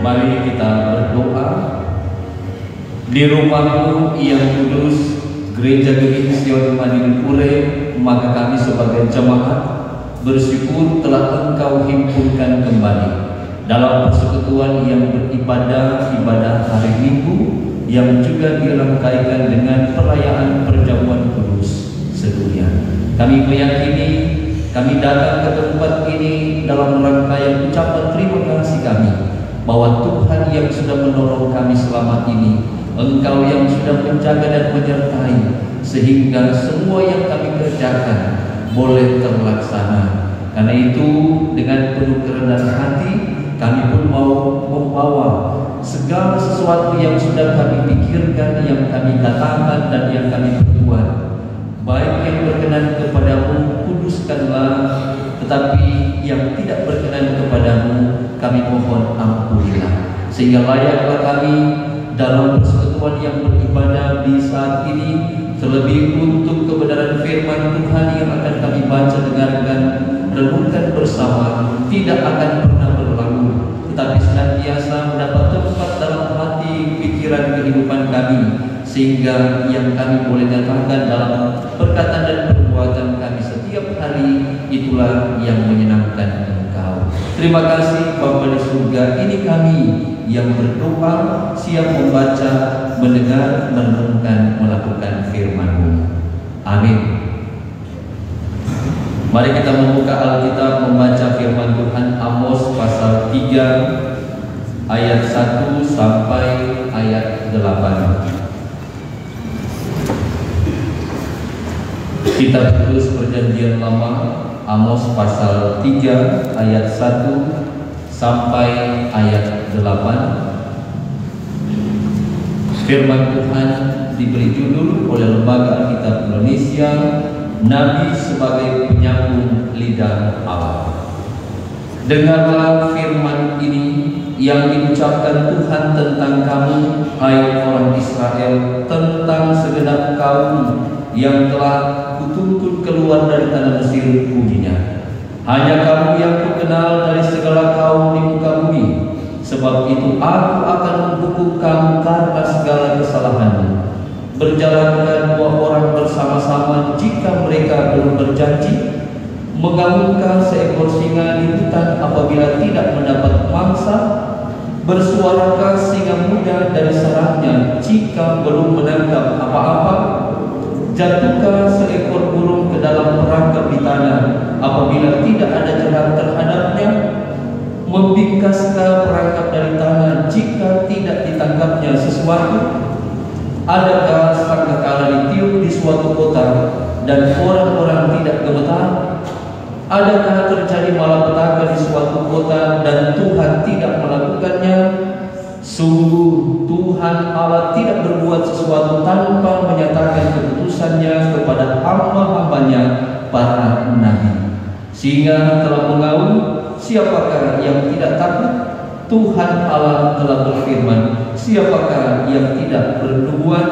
Mari kita berdoa. Di rumah-Mu yang kudus, Gereja Gemini Sion Madinah Pure, maka kami sebagai jemaat bersyukur telah Engkau himpunkan kembali dalam persekutuan yang beribadah ibadah hari Minggu yang juga dirangkaikan dengan perayaan perjamuan kudus sedunia. Kami meyakini kami datang ke tempat ini dalam rangkaian ucapan terima kasih kami bahwa Tuhan yang sudah menolong kami selama ini, Engkau yang sudah menjaga dan menyertai sehingga semua yang kami kerjakan boleh terlaksana. Karena itu dengan penuh kerendahan hati kami pun mau membawa segala sesuatu yang sudah kami pikirkan, yang kami katakan dan yang kami perbuat, baik yang berkenan kepadamu kuduskanlah, tetapi yang tidak berkenan kepadamu kami mohon ampunilah, sehingga layaklah kami dalam persekutuan yang beribadah di saat ini, terlebih untuk kebenaran firman Tuhan yang akan kami baca, dengarkan, renungkan bersama, tidak akan pernah berlalu, tetapi senantiasa mendapat tempat dalam hati pikiran kehidupan kami, sehingga yang kami boleh katakan dalam perkataan dan perbuatan kami setiap hari itulah yang menyenangkan Engkau. Terima kasih Bapa di surga, ini kami yang berdoa, siap membaca, mendengar, merenungkan, melakukan firman-Mu. Amin. Mari kita membuka Alkitab, membaca firman Tuhan Amos pasal 3 ayat 1 sampai ayat 8. Kitab Kudus Perjanjian Lama, Amos pasal 3 ayat 1 sampai ayat 8. Firman Tuhan diberi judul oleh Lembaga Alkitab Indonesia, Nabi sebagai penyambung lidah Allah. Dengarlah firman ini yang diucapkan Tuhan tentang kamu, hai orang Israel, tentang segenap kaum yang telah kutuntun keluar dari tanah Mesir, bunyinya: hanya kamu yang kukenal dari segala kaum di muka bumi. Sebab itu aku akan menghukum kamu karena segala kesalahanmu. Berjalankah dua orang bersama-sama jika mereka belum berjanji? Menggabungkan seekor singa di hutan apabila tidak mendapat mangsa? Bersuarakah singa muda dari sarangnya jika belum menangkap apa-apa? Jatuhkah seekor burung ke dalam perangkap di tanah apabila tidak ada jerat terhadapnya? Membingkaskah perangkap dari tanah jika tidak ditangkapnya sesuatu? Adakah sangkakala ditiup di suatu kota dan orang-orang tidak gemetar? Adakah terjadi malapetaka di suatu kota dan Tuhan tidak melakukannya? Sungguh Tuhan Allah tidak berbuat sesuatu tanpa menyatakan keputusannya kepada hamba-hambanya para nabi. Sehingga telah mengaum, siapakah yang tidak takut? Tuhan Allah telah berfirman, siapakah yang tidak bernubuat?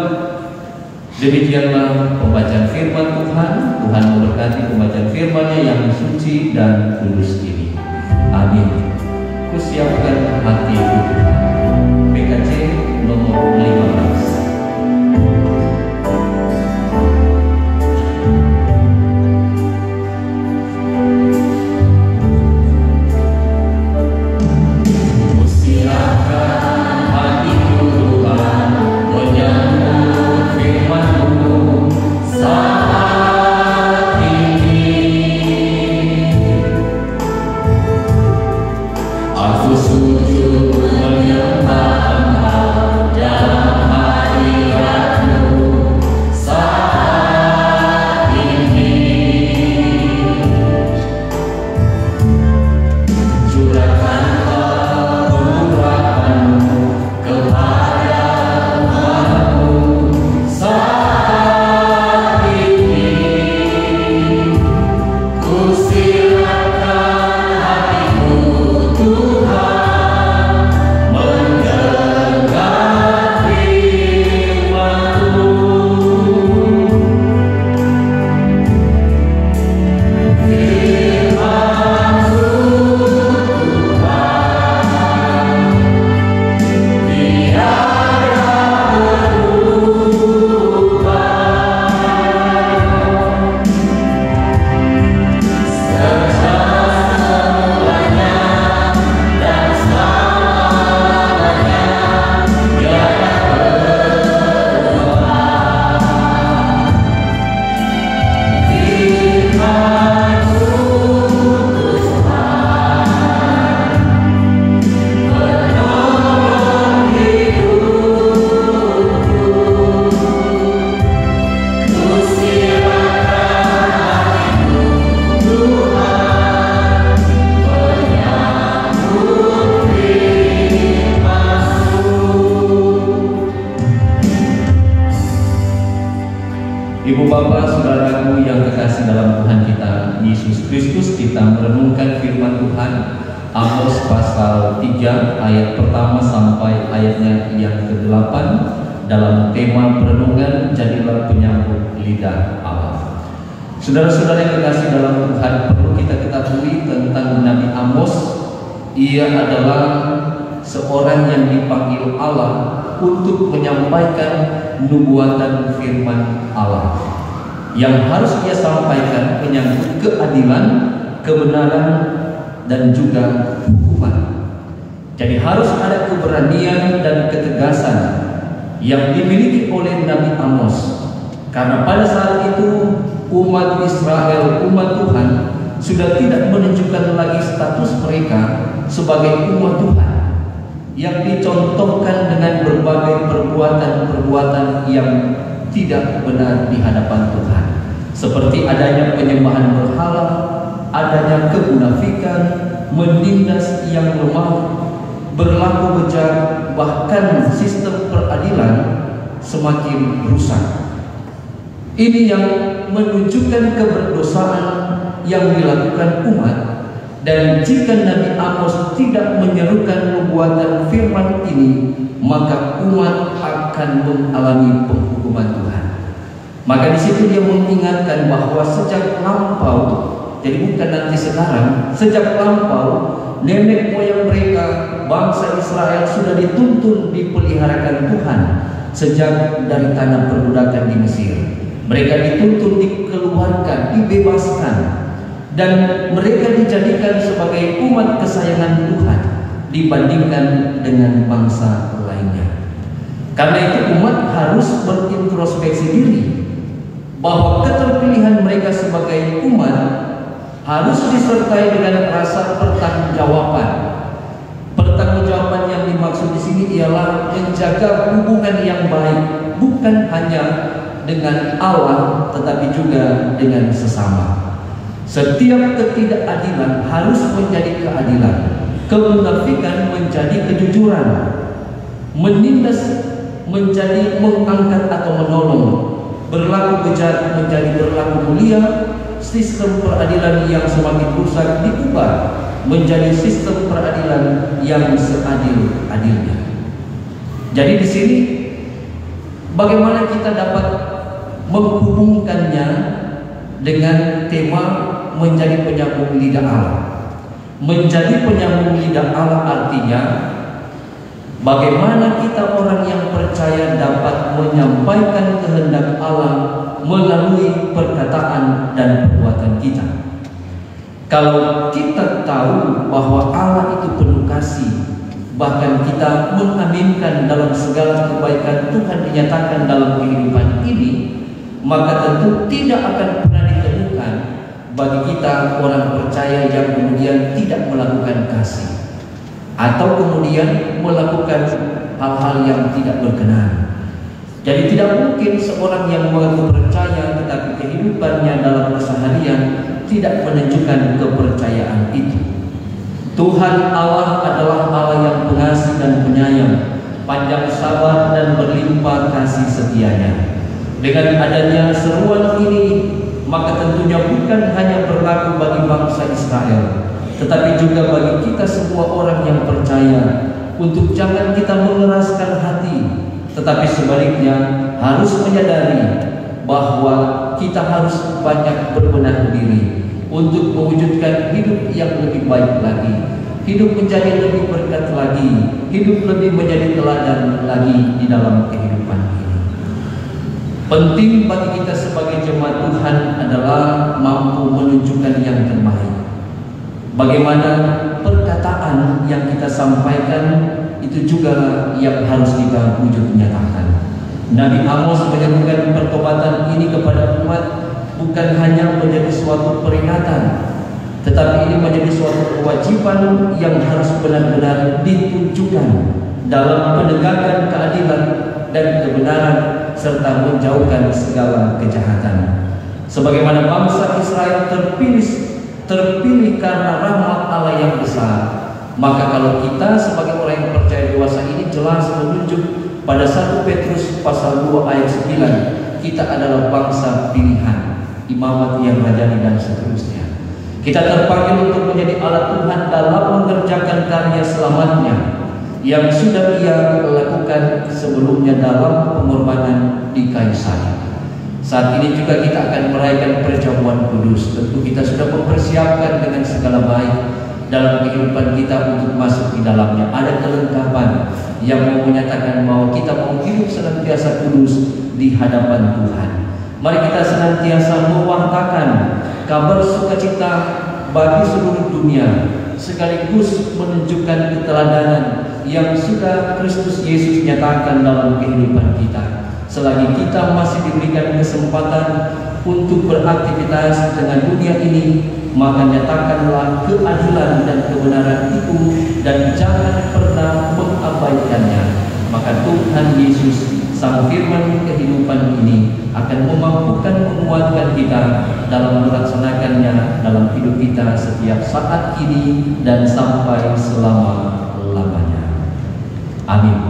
Demikianlah pembacaan firman Tuhan. Tuhan memberkati pembacaan firman-Nya yang suci dan kudus ini. Amin. Kusiapkan hati Tuhan. PKC nomor 15. Silakan hatimu Tuhan. Bapak, saudaraku yang kekasih dalam Tuhan kita Yesus Kristus, kita merenungkan firman Tuhan Amos pasal 3 ayat pertama sampai ayatnya yang ke-8 dalam tema perenungan jadilah penyambut lidah Allah. Saudara-saudara yang kekasih dalam Tuhan, perlu kita ketahui tentang Nabi Amos. Ia adalah seorang yang dipanggil Allah untuk menyampaikan nubuatan firman Allah. Yang harus ia sampaikan menyangkut keadilan, kebenaran, dan juga hukuman. Jadi harus ada keberanian dan ketegasan yang dimiliki oleh Nabi Amos. Karena pada saat itu umat Israel, umat Tuhan, sudah tidak menunjukkan lagi status mereka sebagai umat Tuhan yang dicontohkan dengan berbagai perbuatan-perbuatan yang tidak benar di hadapan Tuhan, seperti adanya penyembahan berhala, adanya kemunafikan, menindas yang lemah, berlaku bejat, bahkan sistem peradilan semakin rusak. Ini yang menunjukkan keberdosaan yang dilakukan umat. Dan jika Nabi Amos tidak menyerukan nubuatan firman ini, maka umat akan mengalami penghukuman Tuhan. Maka di situ dia mengingatkan bahwa sejak lampau, jadi bukan nanti sekarang, sejak lampau nenek moyang mereka, bangsa Israel sudah dituntun dipeliharakan Tuhan sejak dari tanah perbudakan di Mesir. Mereka dituntun, dikeluarkan, dibebaskan, dan mereka dijadikan sebagai umat kesayangan Tuhan dibandingkan dengan bangsa lainnya. Karena itu umat harus berintrospeksi diri bahwa keterpilihan mereka sebagai umat harus disertai dengan rasa pertanggungjawaban. Pertanggungjawaban yang dimaksud di sini ialah menjaga hubungan yang baik, bukan hanya dengan Allah tetapi juga dengan sesama. Setiap ketidakadilan harus menjadi keadilan, kemunafikan menjadi kejujuran, menindas menjadi mengangkat atau menolong, berlaku bejat menjadi berlaku mulia, sistem peradilan yang semakin rusak diubah menjadi sistem peradilan yang seadil-adilnya. Jadi di sini bagaimana kita dapat menghubungkannya dengan tema menjadi penyambung lidah Allah. Menjadi penyambung lidah Allah artinya bagaimana kita orang yang percaya dapat menyampaikan kehendak Allah melalui perkataan dan perbuatan kita. Kalau kita tahu bahwa Allah itu penuh kasih, bahkan kita mengaminkan dalam segala kebaikan Tuhan dinyatakan dalam kehidupan ini, maka tentu tidak akan pernah ditemukan bagi kita orang percaya yang kemudian tidak melakukan kasih atau kemudian melakukan hal-hal yang tidak berkenan. Jadi tidak mungkin seorang yang mengaku percaya tetapi kehidupannya dalam keseharian tidak menunjukkan kepercayaan itu. Tuhan Allah adalah Allah yang pengasih dan penyayang, panjang sabar dan berlimpah kasih setianya. Dengan adanya seruan ini, maka tentunya bukan hanya berlaku bagi bangsa Israel, tetapi juga bagi kita semua orang yang percaya, untuk jangan kita mengeraskan hati, tetapi sebaliknya harus menyadari bahwa kita harus banyak berbenah diri untuk mewujudkan hidup yang lebih baik lagi, hidup menjadi lebih berkat lagi, hidup lebih menjadi teladan lagi di dalam kehidupan ini. Penting bagi kita sebagai jemaat Tuhan adalah mampu menunjukkan yang terbaik. Bagaimana perkataan yang kita sampaikan itu juga yang harus kita wujud nyatakan. Nabi Amos menyerukan pertobatan ini kepada umat bukan hanya menjadi suatu peringatan, tetapi ini menjadi suatu kewajiban yang harus benar-benar ditunjukkan dalam penegakan keadilan dan kebenaran serta menjauhkan segala kejahatan. Sebagaimana bangsa Israel terpilih karena rahmat Allah yang besar, maka kalau kita sebagai orang yang percaya dewasa ini jelas menunjuk pada 1 Petrus pasal 2 ayat 9 kita adalah bangsa pilihan, imamat yang rajani dan seterusnya. Kita terpanggil untuk menjadi alat Tuhan dalam mengerjakan karya selamatnya yang sudah Ia lakukan sebelumnya dalam pengorbanan di kayu salib. Saat ini juga kita akan merayakan perjamuan kudus. Tentu kita sudah mempersiapkan dengan segala baik dalam kehidupan kita untuk masuk di dalamnya. Ada kelengkapan yang mau menyatakan bahwa kita mau hidup senantiasa kudus di hadapan Tuhan. Mari kita senantiasa mewartakan kabar sukacita bagi seluruh dunia, sekaligus menunjukkan keteladanan yang sudah Kristus Yesus nyatakan dalam kehidupan kita. Selagi kita masih diberikan kesempatan untuk beraktivitas dengan dunia ini, maka nyatakanlah keadilan dan kebenaran itu dan jangan pernah mengabaikannya. Maka Tuhan Yesus, Sang Firman kehidupan ini, akan memampukan menguatkan kita dalam melaksanakannya dalam hidup kita setiap saat ini dan sampai selama-lamanya. Amin.